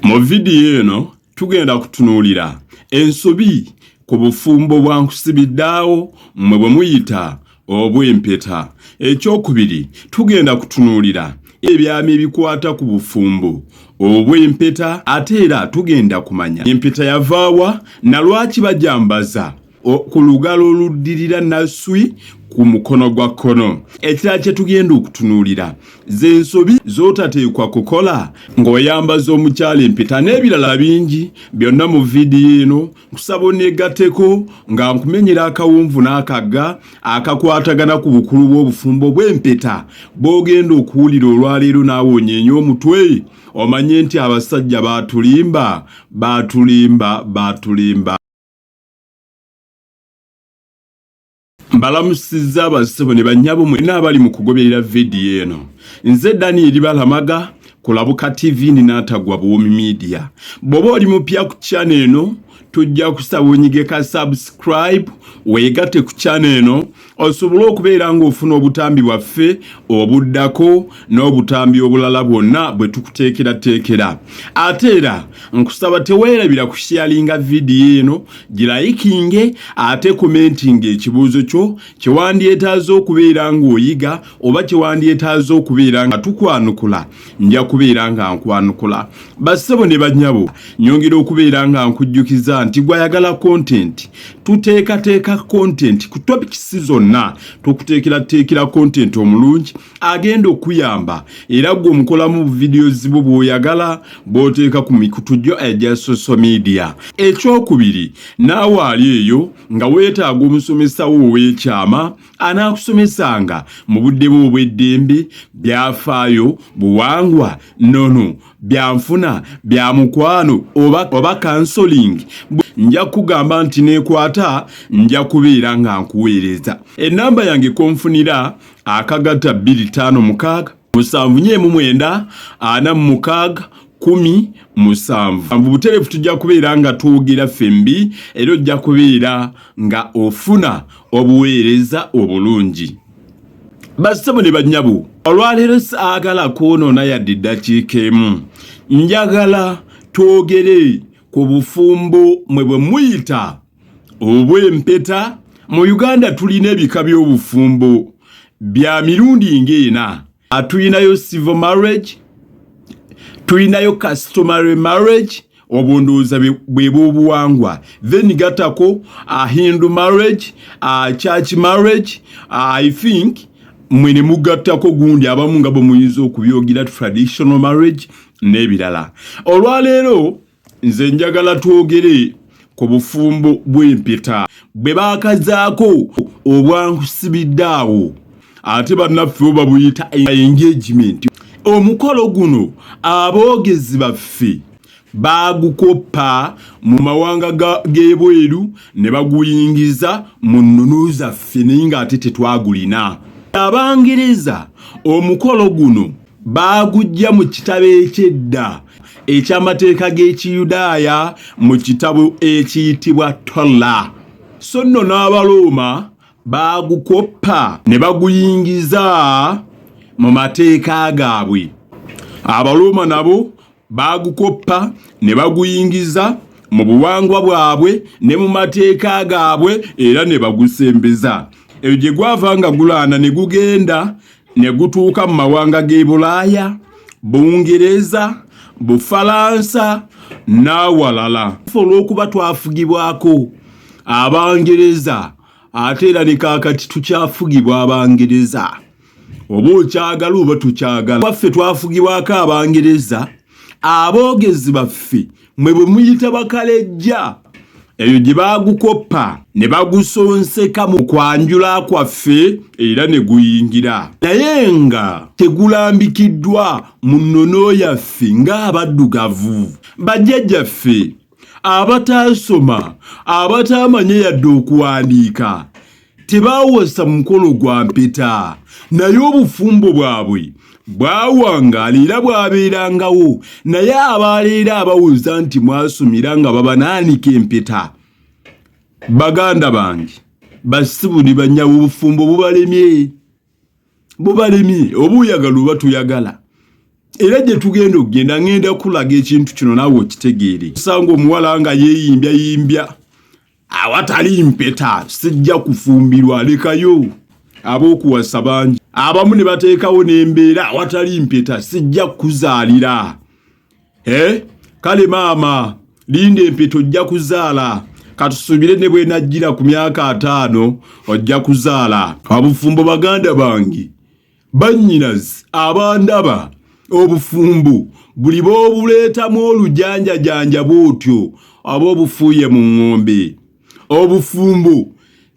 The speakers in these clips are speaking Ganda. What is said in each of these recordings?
Mu video eno tugenda kutunuulira ensobi ku bufumbo bwa nkusibiddaawo mmwe bwe muyita obw'empeta. Ekyokubiri tugenda kutunuulira ebyami ebikwata ku bufumbo obw'empeta, ate era tugenda kumanya empeta yavaawa na lwaki bajambaza ku lugalo oluddirira nasswi ku mukono gwa kkono. Ekirala kye tugenda okutunuulira z'ensobi z'otateekwa kukola ng'oyambaza omukyala empeta, n'ebirala bingi byonna mu vidiyo eno. Nkusaba oneegatteko nga nkumenyera akawunvu n'akagga akakwatagana ku bukulu bw'obufumbo bw'empeta bw'ogenda okuwulira olwaleero naawe onyeenya omutwe omanye nti abasajja baatulimba. Mbalamusizza abasebo ne bannyabo mwenna abali mu kugoberera vidiyo eno. Nze Daniel Balamaga, Kulabuka TV n'Atagwa Bwomi Media. Bw'oba oli mupya ku channel eno, tujja kusaba onyigeka subscribe, weegatte ku channel eno osobole okubeera ng'ofuna obutambi bwaffe obuddako n'obutambi obulala bwonna bwe tukuteekerateekera. Ate era nkusaba teweerabira kusharinga vidiyo eno, girayikinge ate commentinga ekibuuzo kyo kye wandyetaaza okubeera ng'oyiga oba kye wandyetaaza okubeera nga tukwanukula. Nja kubeera nga nkwanukula. Bassebo ne bannyabo, nyongera okubeera nga nkujjukiza nti gwayagala content, tuteekateeka content ku topics zonna, tukuteekerateekera content omulungi agenda okuyamba era gwe omukolamu videos bwo bw'oyagala bw'oteeka ku mikutu gyo egya social media. Ekyokubiri, naawe ali eyo nga weetaaga omusomesa wo ow'ekyama anaakusomesanga mu budde bwo obw'eddembe, byafaayo, buwangwa, nnono, byanfuna, bya mukwano oba counseling. Nja kugamba nti neekwata, nja kubeera nga nkuweereza. Ennamba yange konfunira akagata 256 749 46 17. Butereevu tujja kubeera nga twogera fembi era ojja kubeera nga ofuna obuweereza obulungi. Bassebo ne bannyabo, olwaleero saagala kwonoona yadde eddakiika emu. Njagala twogere ku bufumbo mwe bwe muyita obw'empeta. Mu Uganda tulina ebika by'obufumbo bya mirundi ng'ena. Tulinayo civil marriage, tulinayo customary marriage, obwo ndowooza bwe bw'obuwangwa. Then gatako Hindu marriage, church marriage, I think mwene mugattako gundi abamu nga bwe muyinza okubyogira traditional marriage n'ebirala. Olwaleero nze njagala twogere ku bufumbo bw'empeta bwe baakazaako obwankusibiddaawo, ate bannaffe bo babuyita engagement. Omukolo guno aboogezi baffe baagukoppa mu mawanga g'ebweru ne baguyingiza mu nnono zaffe naye ng'ate tetwagulina. Abangereza omukolo guno baagujja mu kitabo eky'edda eky'amateeka g'Ekiyudaaya mu kitabo ekiyitibwa Torah. So nno n'Abalooma baagukoppa ne baguyingiza mu mateeka gaabwe. Abalooma nabo baagukoppa ne baguyingiza mu buwangwa bwabwe ne mu mateeka gaabwe era ne bagusembeza. Eyo gye gwava nga gulaana ne gugenda ne gutuuka mu mawanga g'e Bulaaya, Bungereza, Bufalansa n'awalala. Olw'okuba twafugibwako Abangereza, ate era ne kaakati tukyafugibwa Abangereza. Oba okyagala oba tukyagala, waffe twafugibwako Abangereza. Aboogezi baffe mwe bwe muyita bakalejja, eyo gye baagukoppa ne bagusonseka mu kwanjula kwaffe era ne guyingira. Naye nga tegulambikiddwa mu nnono yaffe ng'abaddugavu. Bajjajjaffe abataasoma, abataamanye yadde okuwandiika, tebaawasa mukolo gwa mpeta, naye obufumbo bwabwe bwawangaala era bwabeerangawo. Naye abaleero abawuza nti mwasomera nga babanaanika empeta, baganda bange, bassibu ne bannyabo, obufumbo bubalemye. Oba oyagala oba toyagala. era gye tugenda okugenda ngenda kulaga ekintu kino naawe okitegeere. Osanga omuwala nga yeeyimbya awatali mpeta sijja kufumbirwa, lekayo. Ab'okuwasa bangi, abamu ne bateekawo n'embeera awatali mpeta sijja kuzaalira. Kale maama, linda empeta ojja kuzaala. Katusubire ne bwe najjira ku myaka 5 ojja kuzaala. Obufumbo baganda bange, bannyinazi abandaba, obufumbo buli bw'obuleetamu olujanjajanja bw'otyo aba obufuuye mu ng'ombe. Obufumbo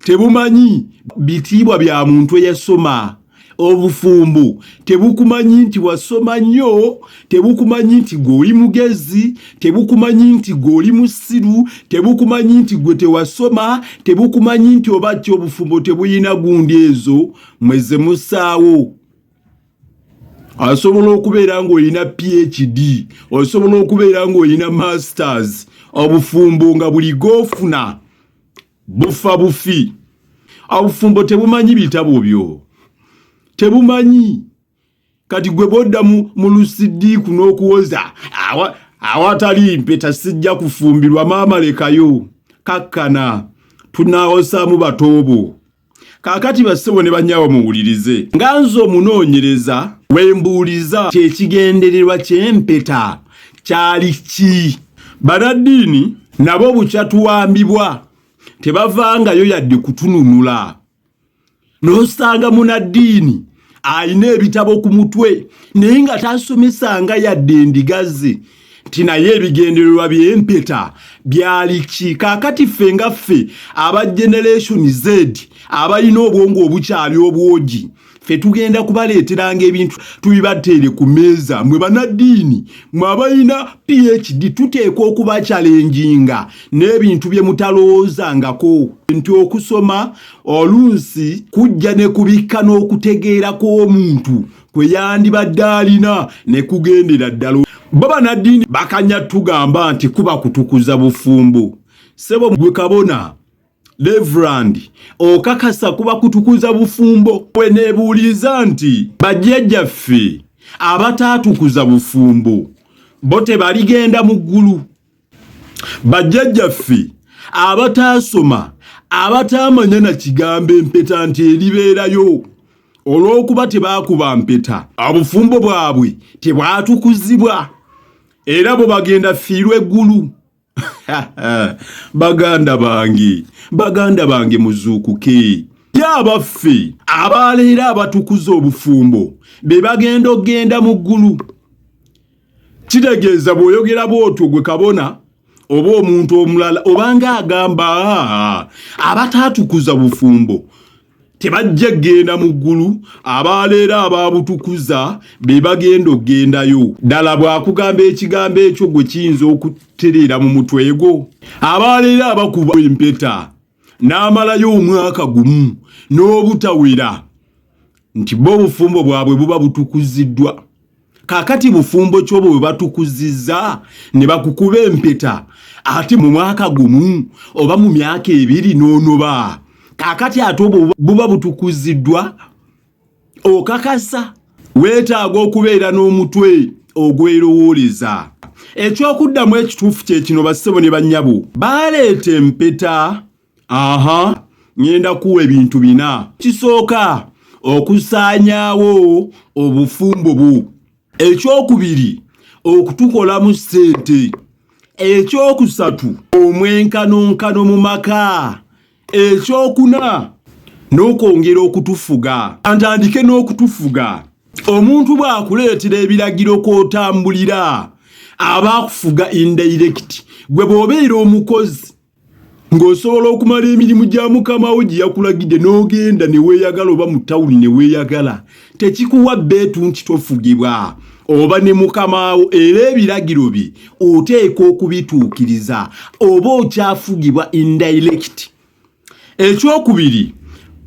tebumanyi bitiibwa bya muntu eyasoma. Obufumbo tebukumanyi nti wasoma nnyo, tebukumanyi nti gw'oli mugezi, tebukumanyi nti gw'oli musiru, tebukumanyi nti gwe tewasoma, tebukumanyi nti oba ki obufumbo tebuyina gundi ezo mweze musaawo. Osobola okubeera ng'olina PhD, osobola okubeera ng'olina masters, obufumbo nga buli g'ofuna bufa bufi. Obufumbo tebumanyi bitabo byo, tebumanyi. Kati gwe bodda mu lusidiiku n'okuwoza awatali mpeta sijja kufumbirwa, maama lekayo. Kakkana tunaawosaamu batoobo. Kaakati bassebo ne bannyaabo muwulirize. Nga nze omunoonyereza wembuuliza kyekigendererwa ky'empeta kyali ki? Banaddiini nabo bukyatuwambibwa tebavangayo yadde kutununula. N'osanga munaddiini ayina ebitabo ku mutwe naye nga tasomesanga yadde endigaze nti naye ebigendererwa by'empeta byali ki? Kaakati ffe nga ffe aba Generation Z abalina obwongo obukyali obwogi, ffe tugenda kubaleeteranga ebintu tubibateere ku meeza. Mwe banaddiini mwe abalina PhD tuteekwa okuba challenginga n'ebintu bye mutalowoozangako, nti okusoma oluusi kujja ne kubikka n'okutegeera kw'omuntu kwe yandibadde alina ne kugendera ddala. Bo banaddiini bakanya tugamba nti kuba kutukuza bufumbo. Sebo gwe kabona Reverend okakasa kuba kutukuza bufumbo. We neebuuliza nti bajjajjaffe abataatukuza bufumbo bo tebaligenda mu ggulu? Bajjajjaffe abataasoma abataamanya na kigambo empeta nti eribeerayo olw'okuba tebaakuba mpeta, obufumbo bwabwe tebwatukuzibwa era bo bagenda fiirwa eggulu. Baganda bange muzuukuke. Abaffe abaleera abatukuza obufumbo be bagenda okgenda mu ggulu. Kitegeeza bw'oyogera bw'otyo gwe kabona oba omuntu omulala obanga agamba abataatukuza bufumbo tebajja genda mu ggulu, abaleera ababutukuza be bagenda okgendayo. Ddala bw'akugamba ekigambo ekyo gwe kiyinza okutereera mu mutwe gwo. Abaleera abakuba empeta n'amalayo omwaka gumu n'obutawera nti bo obufumbo bwabwe buba butukuziddwa. Kaakati bufumbo ky'obwo bwe batukuzizza ne bakukuba empeta ate mu mwaka gumu oba mu myaka 2 n'onoba. Kaakati ate obwo buba butukuziddwa. Okakasa weetaaga okubeera n'omutwe ogwerowooleza. Ekyokuddamu ekituufu kye kino bassebo ne bannyabo baleeta empeta. Ngenda kuwa ebintu 4. Kisooka okusaanyaawo obufumbo bwo. Ekyokubiri okutukolamu ssente. Ekyokusatu omwenkanonkano mu maka. Ekyokuna n'okwongera okutufuga. Antandike n'okutufuga. Omuntu bw'akuleetera ebiragiro kw'otambulira aba akufuga indirect. Gwe bw'obeera omukozi ng'osobola okumala emirimu gya mukama wo gye yakulagidde n'ogenda ne weeyagala oba mu tawuni ne weeyagala, tekikuwa bbeetu nti tofugibwa oba ne mukama wo era ebiragiro bye oteeka okubituukiriza oba okyafugibwa indirect. Ekyokubiri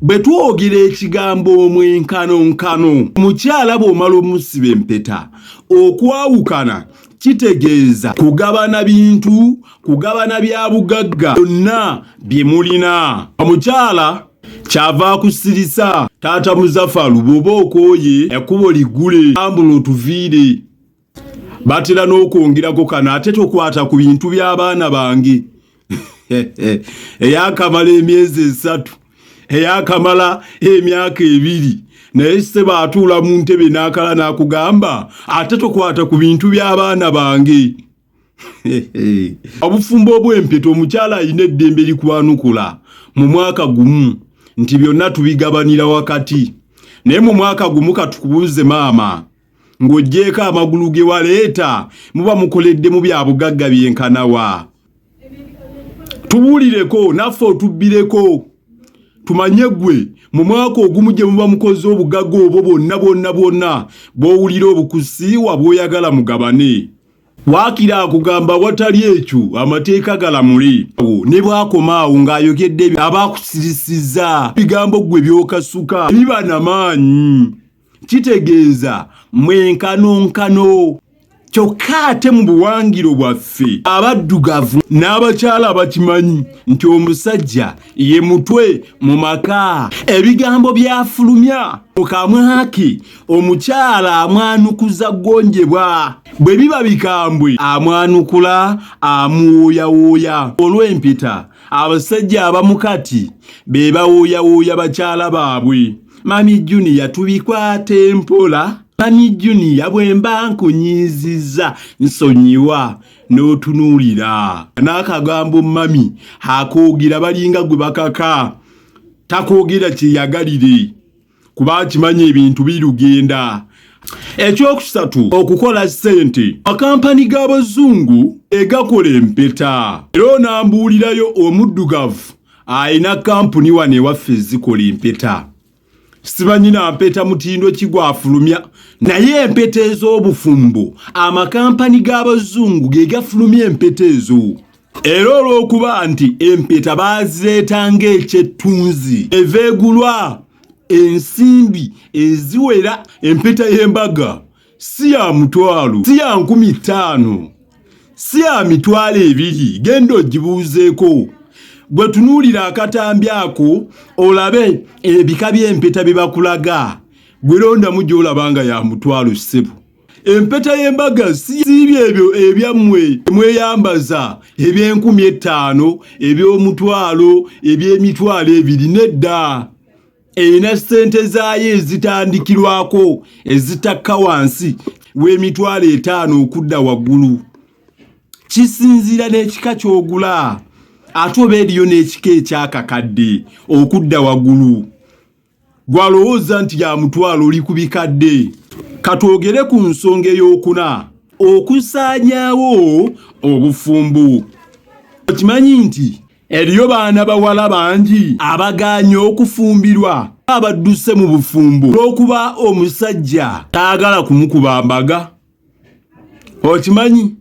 bwe twogera ekigambo omwenkanonkano, mukyala bw'omala omusiba empeta okwawukana kitegeeza kugabana bintu, kugabana bya bugagga byonna bye mulina. Omukyala kyava akusirisa taata Muzaffaru bw'oba okooye ekkubo liggule ambula otuviire. batera n'okwongerako kano ate tokwata ku bintu by'abaana bange eyakamala emyezi 3 eyakamala emyaka 2 naye sseba atuula mu ntebe n'akala n'akugamba ate tokwata ku bintu by'abaana bange. Obufumbo bw'empeta omukyala alina eddembe likwanukula mu mwaka gumu nti byonna tubigabanira wakati, naye mu mwaka gumu katukubuuze maama ng'oggyeko amagulu ge waleeta muba mukoledde mu bya bugagga byenkanawa. Tubuulireko naffe otubbireko tumanye gwe mu mwaka ogumu gye muba mukoze obugagga obwo bwonna bw'owulira obukusiiwa bw'oyagala mugabane. Waakira akugamba watali ekyo amateeka galamule ne bwakomaawo ng'ayogedde abaakusirisiza bigambo gwe byokasuka biba n'amaanyi. Kitegeeza mwenkanonkano kyokka ate mu buwangiro bwaffe abaddugavu n'abakyala abakimanyi nti omusajja ye mutwe mu maka. Ebigambo byafulumya mu kamwa ke omukyala amwanukuza gonjebwa, bwe biba bikambwe amwanukula amuwooyawooya. Olw'empeta abasajja abamu kati be bawooyawooya bakyala baabwe. Mami Junior tubikwata empola. Mami Junior bwe mba nkunyiizizza nsonyiwa n'otunuulira. N'akagambo mami akoogira balinga gwe bakaka, takoogera kyeyagalire kuba kimanya ebintu birugenda. Ekyokusatu okukola ssente. Akampani g'abazungu egakola empeta. Era onambuulirayo omuddugavu ayina kampuni wano ewaffe ezikola empeta. Simanyi na mpeta mutindo kigwafulumya, naye empeta ez'obufumbo amakampani g'abazungu ge gafulumya empeta ezo. Era olw'okuba nti empeta baazireetanga ekyettunzi eveegulwa ensimbi eziwera. Empeta y'embaga si ya mutwalo, si ya 5,000, si ya mitwalo 2. Genda ogibuuzeeko. Bwe tunuulira akatambi ako olabe ebika by'empeta bye bakulaga, gwe londamu gy'olabanga ya mutwalo ssebo. Empeta y'embaga si ebyo ebyammwe mweyambaza eby' 5,000, eby'omutwalo, eby'emitwalo 2. Nedda, erina ssente zaayo ezitandikirwako ezitakka wansi w'emitwalo 5 okudda waggulu. Kisinziira n'ekika ky'ogula. Ate oba eriyo n'ekika ekyakakadde okudda waggulu. Gwalowooza nti ya mutwalo oli ku bikadde. Katwogere ku nsonga ey'okuna, okusaanyaawo obufumbo. Okimanyi nti eriyo baana bawala bangi abagaanye okufumbirwa abadduse mu bufumbo olw'okuba omusajja taagala kumukuba mbaga. Okimanyi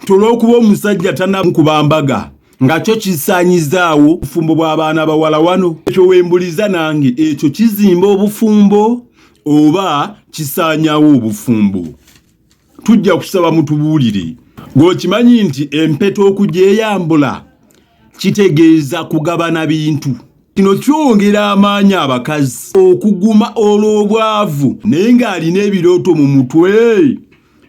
olw'okuba omusajja tannamukuba mbaga nga kyo kisaanyizaawo obufumbo bw'abaana bawala wano. Ekyo wembuliza nange ekyo kizimba obufumbo oba kisaanyaawo obufumbo? Tujja kusaba mutubuulire. Gw'okimanyi nti empeta okugyeyambula kitegeeza kugabana bintu. Kino kyongera amaanyi abakazi okuguma olw'obwavu naye ng'alina ebirooto mu mutwe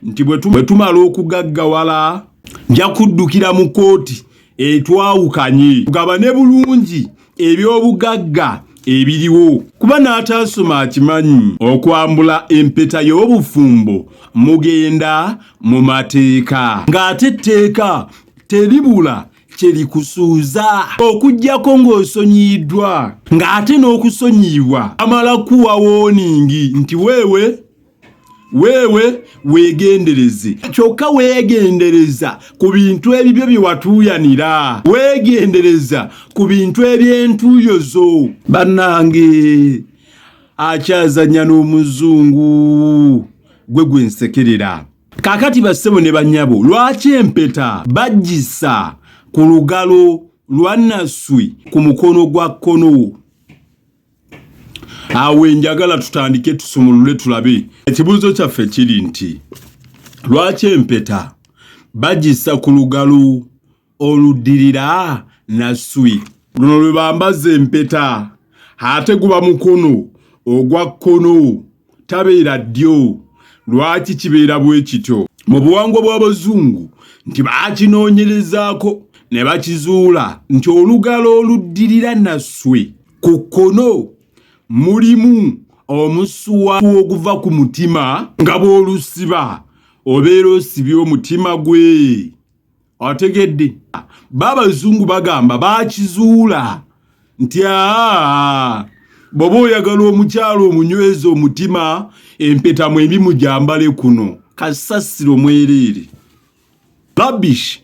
nti bwe tumala okugaggawala nja kuddukira mu kooti etwawukanye tugabane bulungi eby'obugagga ebiriwo. Kuba n'ataasoma akimanyi okwambula empeta y'obufumbo mugenda mu mateeka, ng'ate etteeka teribula kyerikusuuza okuggyako ng'osonyiyiddwa, ng'ate n'okusonyiyibwa amala kuwa wooningi nti weewe weegendereze. Kyokka weegendereza ku bintu ebibyo bye watuuyanira, weegendereza ku bintu eby'entuuyo zo. Bannange akyazanya n'omuzungu gwe nsekerera. Kaakati bassebo ne bannyabo, lwaki empeta bagissa ku lugalo lwa nasswi ku mukono gwa kkono? Awe njagala tutandike tusumulule tulabe. Ekibuuzo kyaffe kiri nti lwaki empeta bagissa ku lugalo oluddirira nasswi? Luno lwe bambaza empeta ate guba mukono ogwa kkono tabeera ddyo. Lwaki kibeera bwe kityo? mu buwangwa bw'abazungu nti bakinoonyerezaako ne bakizuula nti olugalo oluddirira nasswe ku kkono mulimu omusuwa oguva ku mutima nga bw'olusiba obeera osibye omutima gwe. Otegedde? Babazungu bagamba bakizuula nti bw'oba oyagala omukyalo omunyweza omutima empeta mwembi mujambale kuno kasasiro mwereere. Rubbish.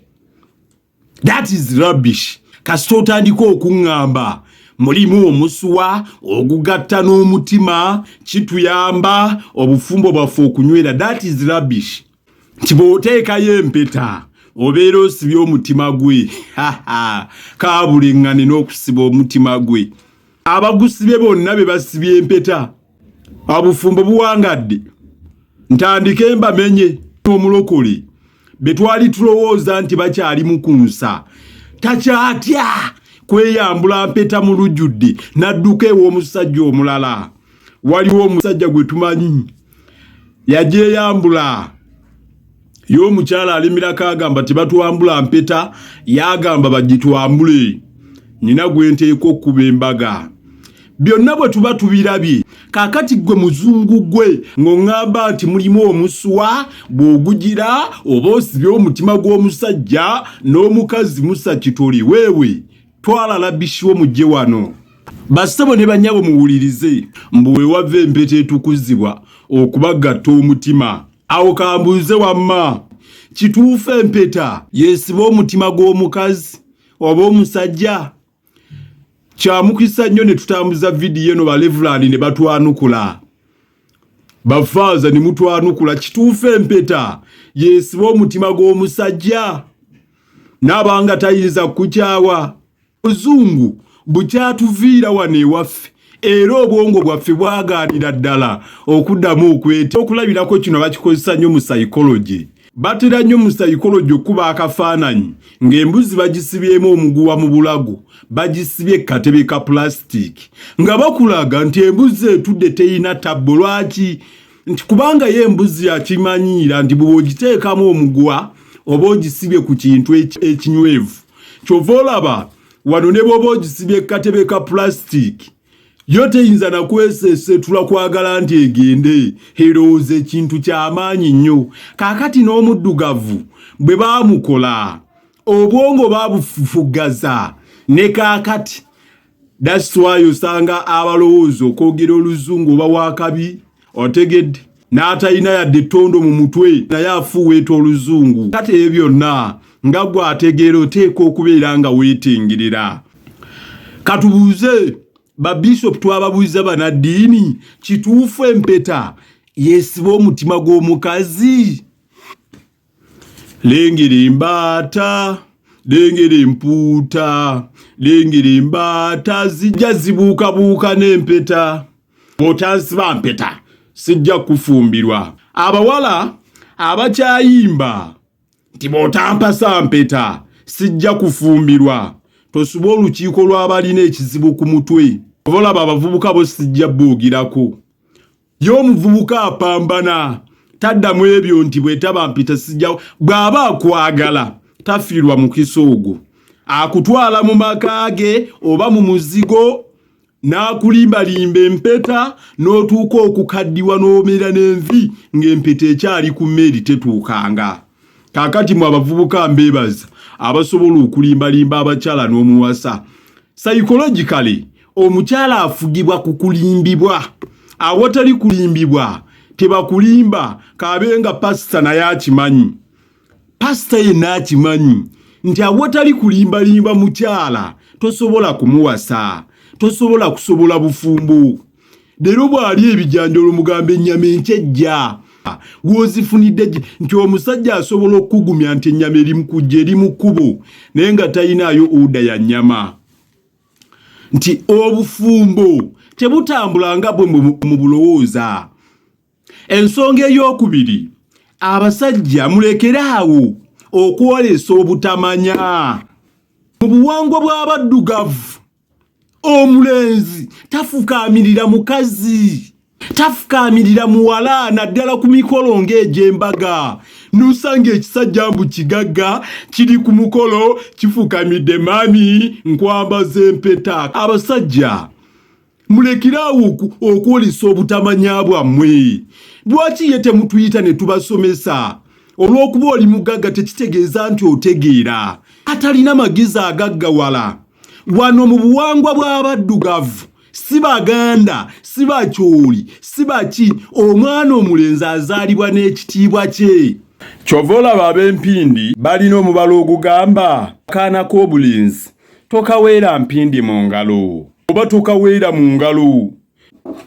That is rubbish. Kasita otandika okuŋŋamba mulimu omusuwa ogugatta n'omutima kituyamba obufumbo bwaffe okunywera. That is rubbish. Nti bw'oteekayo empeta obeera osibye omutima gwe. Kaabulengane n'okusiba omutima gwe. Abagusibye bonna be basibye empeta obufumbo buwangadde. Ntandike mbamenye omulokole be twali tulowooza nti bakyali mu kunsa takyatya kweyambula mpeta mu lujjudde n'adduka ew'omusajja omulala. Waliwo omusajja gwe tumanyi yagyeyambula y'omukyala alimirako agamba tebatwambula mpeta yagamba bagitwambule. Nina gwe nteeka okkuba embaga. Byonna bwe tuba tubirabye kaakati gwe muzungu gwe ng'oŋŋamba nti mulimu omusuwa bw'ogugira oba osibye omutima gw'omusajja n'omukazi musa kitoli. Weewe twala labishi wo mujje wano. Bassebo ne bannyabo muwulirize mbu we wava empeta etukuzibwa okubagatta omutima. Awo kambuuze wamma kituufu empeta yeesiba omutima gw'omukazi oba omusajja? Kyamukisa nnyo ne tutambuza vidiyo eno balevulani ne batwanukula. Bafaaza ne mutwanukula kituufu empeta yeesiba omutima gw'omusajja? N'abanga tayinza kukyawa. Muzungu bukyatuviira wano ewaffe era obwongo bwaffe bwagaanira ddala okuddamu okweta. Okulabirako kino bakikozesa nnyo mu psychology. Batera nnyo mu psychology okuba akafaananyi ng'embuzi bagisibyemu omuguwa mu bulago bagisibye katebe ka plastic nga bakulaga nti embuzi etudde teyina tabbo. Lwaki? Nti kubanga ye embuzi yakimanyiira nti bwe ogiteekamu omuguwa oba ogisibye ku kintu ekinywevu. Kyova olaba wano ne bw'oba ogisibye katebe ka plastic yo teyinza na kwesesetula kwagala nti egende erowooza ekintu ky'amaanyi nnyo. Kaakati n'omuddugavu bwe baamukola obwongo baabufufugaza ne kaakati. That's why osanga abalowooza okwogera oluzungu oba wakabi otegedde n'atalina yadde ettondo mu mutwe naye afuweeta oluzungu. Kati ebyo byonna nga gwe ategeera oteeka okubeera nga weetengerera. Katubuuze babishop twababuuza banaddiini kituufu empeta yeesiba omutima gw'omukazi? Lengera embaata, lengera empuuta, lengera embaata zijja zibuukabuuka n'empeta. Bw'otansiba mpeta sijja kufumbirwa. Abawala abakyayimba nti bw'otampasa mpeta sijja kufumbirwa tosuba olukiiko lw'abalina ekizibu ku mutwe. Olaba abavubuka bo sijja boogirako. Y'omuvubuka apambana taddamu ebyo nti bwetaba mpita sijja. Bw'aba akwagala tafiirwa mu kisoogo akutwala mu maka ge oba mu muzigo n'akulimbalimba empeta n'otuuka okukaddiwa n'omera n'envi ng'empeta ekyali ku mmeeri tetuukanga. Kaakati mu abavubuka mbeebaza abasobola okulimbalimba abakyala n'omuwasa. Psychologically omukyala afugibwa ku kulimbibwa. Awatali kulimbibwa tebakulimba. Kabenga pasita naye akimanyi. Pasita yenna akimanyi nti awatali kulimbalimba mukyala tosobola kumuwasa, tosobola kusobola bufumbo. Leero bw'ali ebijanjalo mugamba ennyama enkejja wozifunidde nti omusajja asobola okugumya nti ennyama eri mu kujja eri mu kkubo naye nga talinayo oda ya nnyama. Nti obufumbo tebutambula nga bwe mu bulowooza. Ensonga ey'okubiri abasajja mulekeraawo okwolesa obutamanya. Mu buwangwa bw'abaddugavu omulenzi tafukaamirira mukazi, tafukaamirira muwala naddala ku mikolo ng'egy'embaga. Nusange ekisajja mbu kigagga kiri ku mukolo kifukamidde mami nkwambaza empeta. Abasajja mulekiraawo okwolesa obutamanya bwammwe. Lwaki ye temutuyita ne tubasomesa? Olw'okuba oli mugagga tekitegeeza nti otegeera. Atalina magezi agaggawala. Wano mu buwangwa bw'abaddugavu si Baganda, si Bakyoli, si baki, omwana omulenzi azaalibwa n'ekitiibwa kye. Kyova olaba ab'empindi balina omubala ogugamba akaana k'obulenzi tokaweera mpindi mu ngalo oba tokaweera mu ngalo.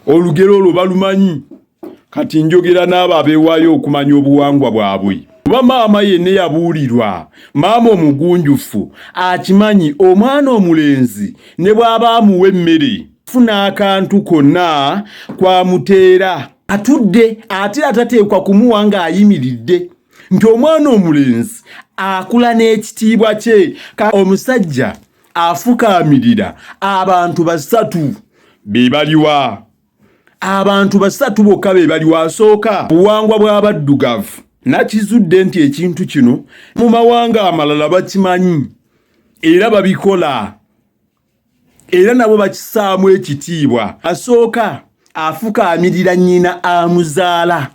Olugero olwo balumanyi. Kati njogera n'abo abeewaayo okumanya obuwangwa bwabwe. Oba maama yenna yabuulirwa, maama omugunjufu akimanyi omwana omulenzi ne bw'aba amuwa emmere funa akantu konna kwamuteera atudde ate atateekwa kumuwa ng'ayimiridde, nti omwana omulenzi akula n'ekitiibwa kye. Omusajja afukaamirira abantu basatu be baliwa. Abantu basatu bokka be baliwa. Asooka buwangwa bw'abaddugavu. Nakizudde nti ekintu kino mu mawanga amalala bakimanyi era babikola era nabo bakisaamu ekitiibwa. Asooka afukaamirira nnyina amuzaala.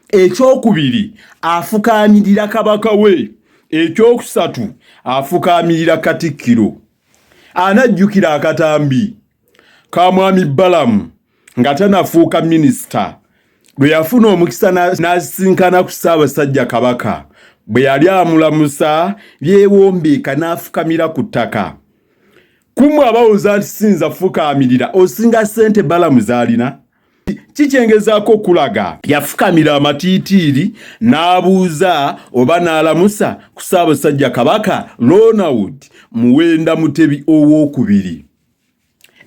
Ekyokubiri afukaamirira kabaka we. Ekyokusatu afukaamirira katikkiro. Anajjukira akatambi ka mwami Balamu nga tanafuuka minisita bwe yafuna omukisa n'asinkana ku Ssaabasajja Kabaka bwe yali amulamusa byewombeeka n'afukamira ku ttaka. Kumwe abawuza nti sinza fukaamirira osinga ssente Balamu z'alina. Kikyengezaako okulaga yafukamira amatiitiiri n'abuuza oba n'alamusa ku Ssaabasajja Kabaka Ronald Muwenda Mutebi owookubiri.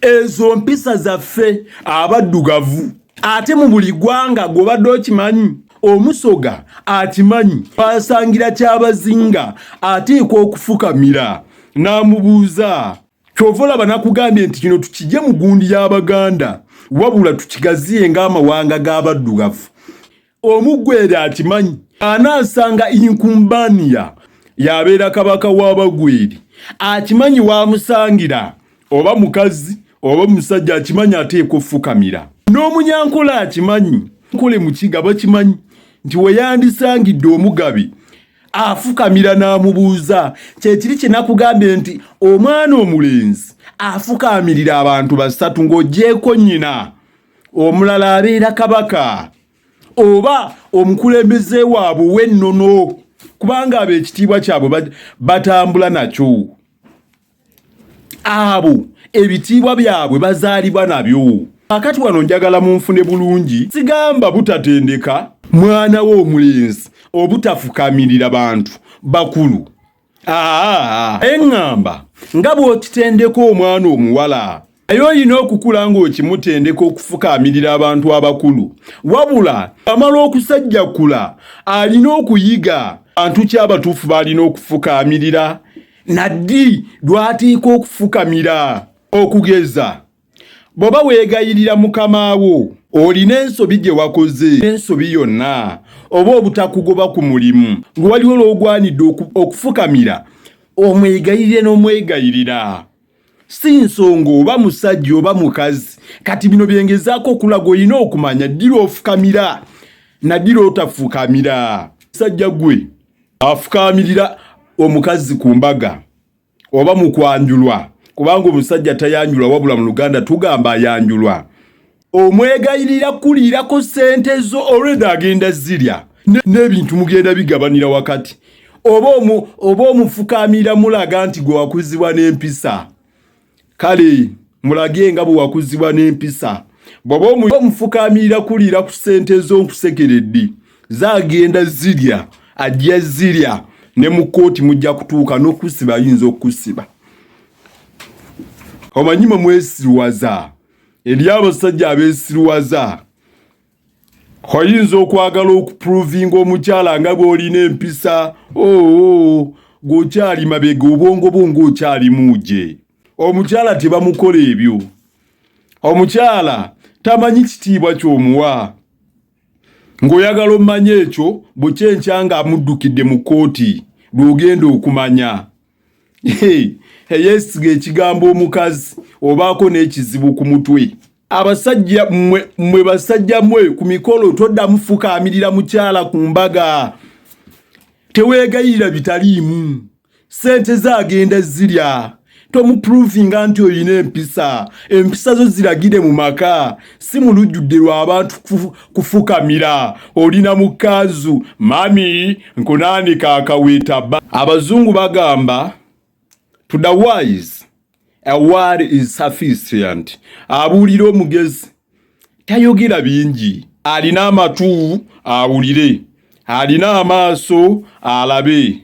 Ezo mpisa zaffe abaddugavu. Ate mu buli ggwanga gw'obadde okimanyi, omusoga akimanyi, asangira ky'abazinga ateekwa okufukamira n'amubuuza. Kyova olaba nakugambye nti kino tukijje mu gundi y'Abaganda wabula tukigaziye ng'amawanga g'abaddugavu. Omuggwere akimanyi, anaasanga Inkumbania yabeera kabaka w'Abagweri akimanyi waamusangira, oba mukazi oba musajja akimanyi ateekwa okufukamira. N'omunyankola akimanyi, nkole mukiga bakimanyi nti we yandisangidde omugabi afukamira n'amubuuza. Kyekiri kye nakugambye nti omwana omulenzi afukaamirira abantu basatu ng'oggyeko nnyina, omulala abeera kabaka oba omukulembeze waabwe w'ennono, kubanga abo ekitiibwa kyabwe batambula nakyo. Abo ebitiibwa byabwe bazaalibwa nabyo. Akati wano njagala munfune bulungi, sigamba butatendeka mwana we omulenzi obutafukamirira bantu bakulu. Eŋŋamba nga bw'okitendeka omwana omuwala naye olina okukula ng'okimutendeka okufukaamirira abantu abakulu. Wabula amala okusajjakula alina okuyiga bantu ki abatuufu b'alina okufukaamirira naddi lw'ateeka okufukamira. Okugeza bw'oba weegayirira mukama wo olina ensobi gye wakoze, ensobi yonna, oba obutakugoba ku mulimu lwaliwo lw'ogwanidde okufukamira, omwegayirire n'omwegayirira. Si nsonga oba musajja oba mukazi. Kati bino byengezaako okulaga olina okumanya ddi lw'ofukamira naddi lw'otafukamira. Musajja gwe afukaamirira omukazi ku mbaga oba mu kwanjulwa, kubanga omusajja tayanjulwa wabula mu Luganda tugamba ayanjulwa. Omwegayirira kuliirako ssente zo olwedda agenda zirya n'ebintu mugenda bigabanira wakati, oba omufukaamirira mulaga nti gwe wakuzibwa n'empisa. Kale mulage nga bwe wakuzibwa n'empisa. Bw'oba omufukaamirira kuliira ku ssente zo nkusekeredde zaagenda zirya, ajja zirya ne mu kkooti mujja kutuuka n'okusiba ayinza okusiba. Omanyi mwe mwesiruwaza, eri abasajja abeesiruwaza oyinza okwagala okupuruvinga omukyala nga bw'olina empisa. G'okyali mabega obwongo bwo ng'okyali muuje. Omukyala tebamukola ebyo. Omukyala tamanyi kitiibwa ky'omuwa. ng'oyagala omanye ekyo bukyenkya nga amuddukidde mu kkooti lw'ogenda okumanya. Yeesiga ekigambo omukazi obaako n'ekizibu ku mutwe. Abasajja mmwe basajja mmwe ku mikolo toddamu fukaamirira mukyala ku mbaga. Teweegayirira bitaliimu. Ssente zaagenda zirya. Tomupuruvinga nti oyina empisa. Empisa zo ziragire mu maka. Si mu lujjudde lw'abantu kufukamira. Olina mu kkanzu. Mami nkunaanika akaweeta bba. Abazungu bagamba to the wise a word is sufficient. Abuulira omugezi tayogera bingi. Alina amatu awulire. Alina amaaso alabe.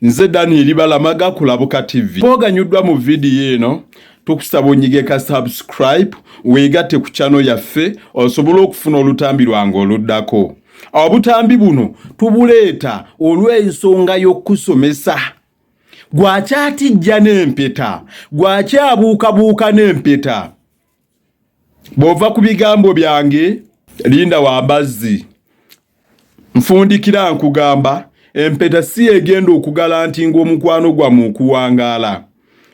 Nze Daniel Balamaga ku Labuka TV. Twoganyuddwa mu vidiyo eno tukusaba onyige ka subscribe weegatte ku channel yaffe osobola okufuna olutambi lwange oluddako. Obutambi buno tubuleeta olw'ensonga y'okusomesa. Gwakyatijja n'empeta, gwakyabuukabuuka n'empeta. Bw'ova ku bigambo byange linda wambazzi. Nfundikira nkugamba empeta si egenda okugalantinga omukwano gwammwe okuwangaala.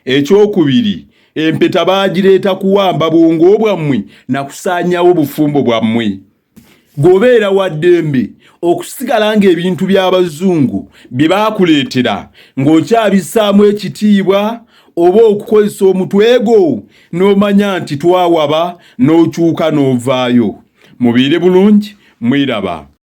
Ekyokubiri, empeta baagireeta kuwamba bwongo bwammwe na kusaanyawo bufumbo bwammwe. Gobeera wa ddembe okusigala ng'ebintu by'abazungu bye baakuleetera ng'okyabissaamu ekitiibwa oba okukozesa omutwe gwo n'omanya nti twawaba n'okyuka n'ovaayo. Mubeere bulungi, mwiraba.